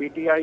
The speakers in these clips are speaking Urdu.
PTI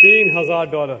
$3,000।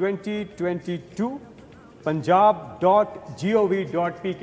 2022 punjab.gov.pk,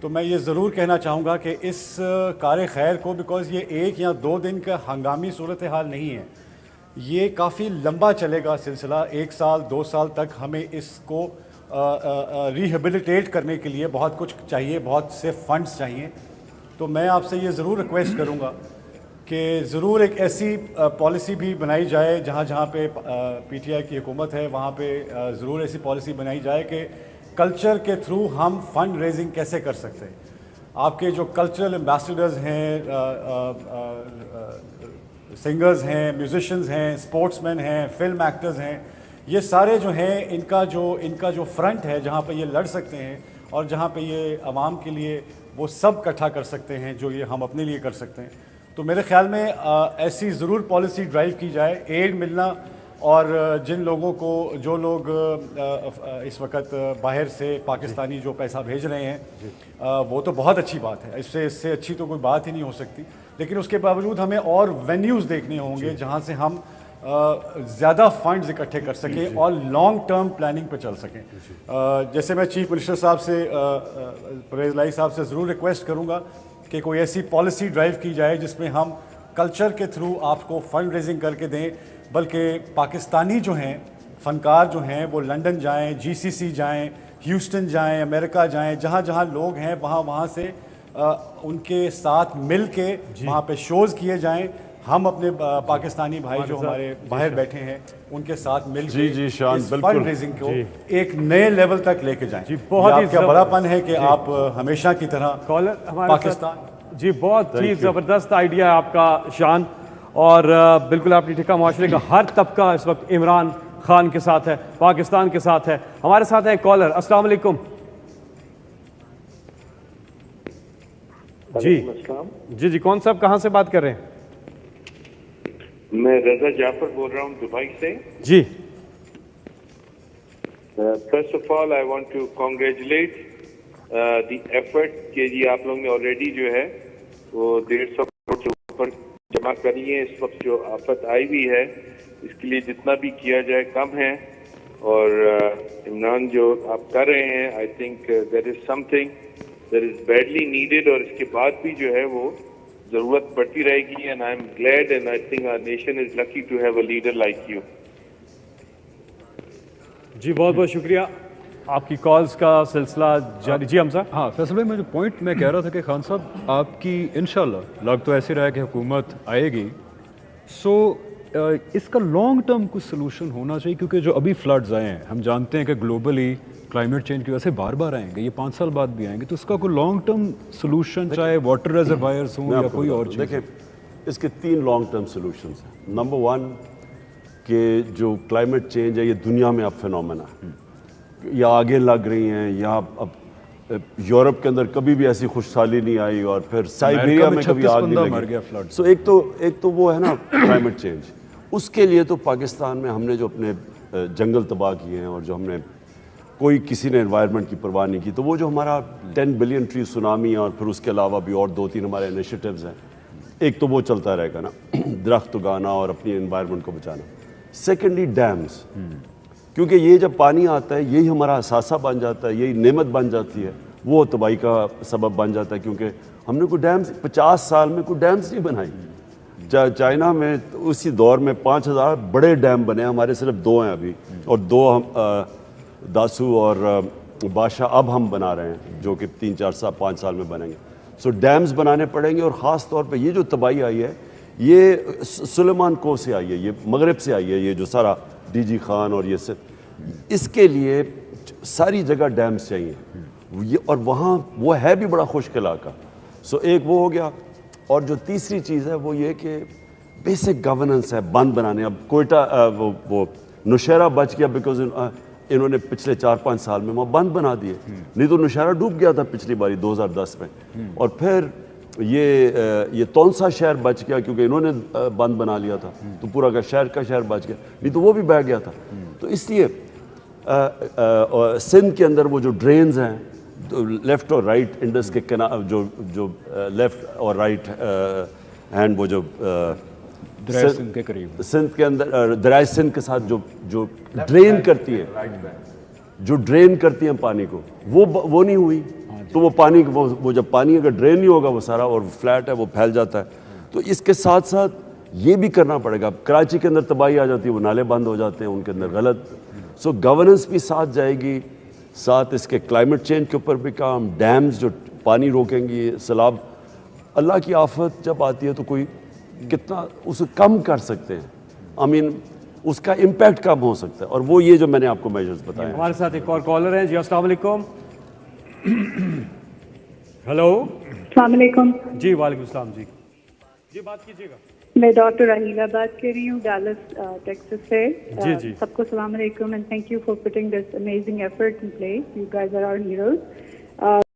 تو میں یہ ضرور کہنا چاہوں گا کہ اس کار خیر کو، بیکاز یہ 1 یا 2 دن کا ہنگامی صورتحال نہیں ہے، یہ کافی لمبا چلے گا سلسلہ، 1 سال 2 سال تک ہمیں اس کو ریہیبلیٹیٹ کرنے کے لیے بہت کچھ چاہیے، بہت سے فنڈز چاہیے. تو میں آپ سے یہ ضرور ریکویسٹ کروں گا کہ ضرور ایک ایسی پالیسی بھی بنائی جائے جہاں پہ پی ٹی آئی کی حکومت ہے وہاں پہ ضرور ایسی پالیسی بنائی جائے کہ کلچر کے تھرو ہم فنڈ ریزنگ کیسے کر سکتے ہیں. آپ کے جو کلچرل ایمبیسڈرز ہیں، سنگرز ہیں، میوزیشنز ہیں، اسپورٹس مین ہیں، فلم ایکٹرز ہیں، یہ سارے جو ہیں ان کا جو فرنٹ ہے جہاں پہ یہ لڑ سکتے ہیں اور جہاں پہ یہ عوام کے لیے وہ سب اکٹھا کر سکتے ہیں جو یہ ہم اپنے لیے کر سکتے ہیں. تو میرے خیال میں ایسی ضرور پالیسی ڈرائیو کی جائے. ایڈ ملنا اور جن لوگوں کو، جو لوگ اس وقت باہر سے پاکستانی جو پیسہ بھیج رہے ہیں وہ تو بہت اچھی بات ہے، اس سے اچھی تو کوئی بات ہی نہیں ہو سکتی. لیکن اس کے باوجود ہمیں اور وینیوز دیکھنے ہوں گے جہاں سے ہم زیادہ فنڈز اکٹھے کر سکیں اور لانگ ٹرم پلاننگ پہ چل سکیں. جیسے میں چیف منسٹر صاحب سے، پرویز الہی صاحب سے ضرور ریکویسٹ کروں گا کہ کوئی ایسی پالیسی ڈرائیو کی جائے جس میں ہم کلچر کے تھرو آپ کو فنڈ ریزنگ کر کے دیں، بلکہ پاکستانی جو ہیں فنکار جو ہیں وہ لنڈن جائیں، GCC جائیں، ہیوسٹن جائیں، امریکہ جائیں، جہاں جہاں لوگ ہیں وہاں سے ان کے ساتھ مل کے وہاں پہ شوز کیے جائیں. ہم اپنے پاکستانی بھائی جو ہمارے باہر بیٹھے ہیں ان کے ساتھ مل کے شان فنڈ ریزنگ کو ایک نئے لیول تک لے کے جائیں. بہت ہی کیا بڑا پن ہے کہ آپ ہمیشہ کی طرح پاکستان. جی بہت ہی زبردست آئیڈیا ہے آپ کا شان، اور بالکل آپ نے ٹھیکا، معاشرے کا ہر طبقہ اس وقت عمران خان کے ساتھ ہے، پاکستان کے ساتھ ہے. ہمارے ساتھ ہے کالر. السلام علیکم. جی کون صاحب کہاں سے بات کر رہے ہیں؟ میں رضا جعفر بول رہا ہوں دبئی سے. جی first of all I want to congratulate the effort کہ جی آپ لوگوں نے آلریڈی جو ہے وہ 150 کروڑ سے اوپر جمع کری ہے. اس وقت جو آفت آئی ہوئی ہے اس کے لیے جتنا بھی کیا جائے کم ہے، اور عمران جو آپ کر رہے ہیں I think there is some thing that is badly needed, اور اس کے بعد بھی جو ہے وہ ضرورت پڑتی رہے گی. And I am glad and I think our nation is lucky to have a leader like you. جی بہت بہت شکریہ. آپ کی کالز کا سلسلہ جاری. جی حمزہ. ہاں فیصل بھائی، میں جو پوائنٹ میں کہہ رہا تھا کہ خان صاحب آپ کی انشاءاللہ لگ تو ایسے رہا ہے کہ حکومت آئے گی، سو اس کا لانگ ٹرم کچھ سلوشن ہونا چاہیے، کیونکہ جو ابھی فلڈز آئے ہیں ہم جانتے ہیں کہ گلوبلی کلائمیٹ چینج کی وجہ سے بار بار آئیں گے، یہ 5 سال بعد بھی آئیں گے، تو اس کا کوئی لانگ ٹرم سلوشن، چاہے واٹر ریزروائرز ہوں یا کوئی اور چیز. دیکھیں اس کے 3 لانگ ٹرم سلوشنز ہیں. نمبر 1 کہ جو کلائمیٹ چینج ہے یہ دنیا میں اب فینومینا ہے، یا آگے لگ رہی ہیں، یا اب یورپ کے اندر کبھی بھی ایسی خوشحالی نہیں آئی، اور پھر سائبیریا میں کبھی آگ نہیں لگی. سو ایک تو وہ ہے نا کلائمیٹ چینج. اس کے لیے تو پاکستان میں ہم نے جو اپنے جنگل تباہ کیے ہیں، اور جو ہم نے کسی نے انوائرمنٹ کی پرواہ نہیں کی، تو وہ جو ہمارا 10 بلین ٹری سونامی، اور پھر اس کے علاوہ بھی اور 2-3 ہمارے انیشیٹیوز ہیں، ایک تو وہ چلتا رہے گا نا، درخت اگانا اور اپنی انوائرمنٹ کو بچانا. سیکنڈلی ڈیمز، کیونکہ یہ جب پانی آتا ہے یہی ہمارا اثاثہ بن جاتا ہے، یہی نعمت بن جاتی ہے، وہ تباہی کا سبب بن جاتا ہے. کیونکہ ہم نے کوئی ڈیمز 50 سال میں کوئی ڈیمز نہیں بنائی. چائنا میں اسی دور میں 5000 بڑے ڈیم بنے، ہمارے صرف 2 ہیں ابھی، اور 2 داسو اور بادشاہ اب ہم بنا رہے ہیں، جو کہ 3-4-5 سال میں بنیں گے. سو ڈیمز بنانے پڑیں گے. اور خاص طور پہ یہ جو تباہی آئی ہے یہ سلیمان کو سے آئی ہے، یہ مغرب سے آئی ہے، یہ جو سارا DG خان اور یہ اس کے لیے ساری جگہ ڈیمز چاہیے، اور وہاں وہ ہے بھی بڑا خشک علاقہ. سو ایک وہ ہو گیا. اور جو تیسری چیز ہے وہ یہ کہ بیسک گورننس ہے، بند بنانے. اب کوئٹہ وہ نوشہرہ بچ گیا بیکاز انہوں نے پچھلے 4-5 سال میں وہاں بند بنا دیے، نہیں تو نوشہرہ ڈوب گیا تھا پچھلی باری 2010 میں. اور پھر یہ تونسا شہر بچ گیا کیونکہ انہوں نے بند بنا لیا تھا، تو پورا کا شہر بچ گیا، نہیں تو وہ بھی بہہ گیا تھا. تو اس لیے سندھ کے اندر وہ جو ڈرینز ہیں لیفٹ اور رائٹ انڈس کے جو لیفٹ اور رائٹ ہینڈ، وہ جو سندھ کے قریب، سندھ کے اندر دریائے سندھ کے ساتھ جو ڈرین کرتی ہے، جو ڈرین کرتی ہیں پانی کو وہ نہیں ہوئی، تو وہ پانی وہ جب پانی اگر ڈرین نہیں ہوگا وہ سارا اور فلیٹ ہے وہ پھیل جاتا ہے. تو اس کے ساتھ ساتھ یہ بھی کرنا پڑے گا. کراچی کے اندر تباہی آ جاتی ہے، وہ نالے بند ہو جاتے ہیں ان کے اندر غلط. سو گورننس بھی ساتھ جائے گی، ساتھ اس کے کلائمیٹ چینج کے اوپر بھی کام، ڈیمز جو پانی روکیں گی، سیلاب. اللہ کی آفت جب آتی ہے تو کوئی کتنا اسے کم کر سکتے ہیں، اس کا امپیکٹ کم ہو سکتا ہے، اور وہ یہ جو میں نے آپ کو میجرز بتائے. ہمارے ساتھ ایک اور کالر ہیں جی. السلام علیکم. ہیلو. السلام علیکم. جی وعلیکم السلام. جی بات کیجیے گا. میں ڈاکٹر راہیلہ بات کر رہی ہوں ڈالس ٹیکسس سے. جی سب کو السلام علیکم and thank you for putting this amazing effort in place. You guys are our heroes.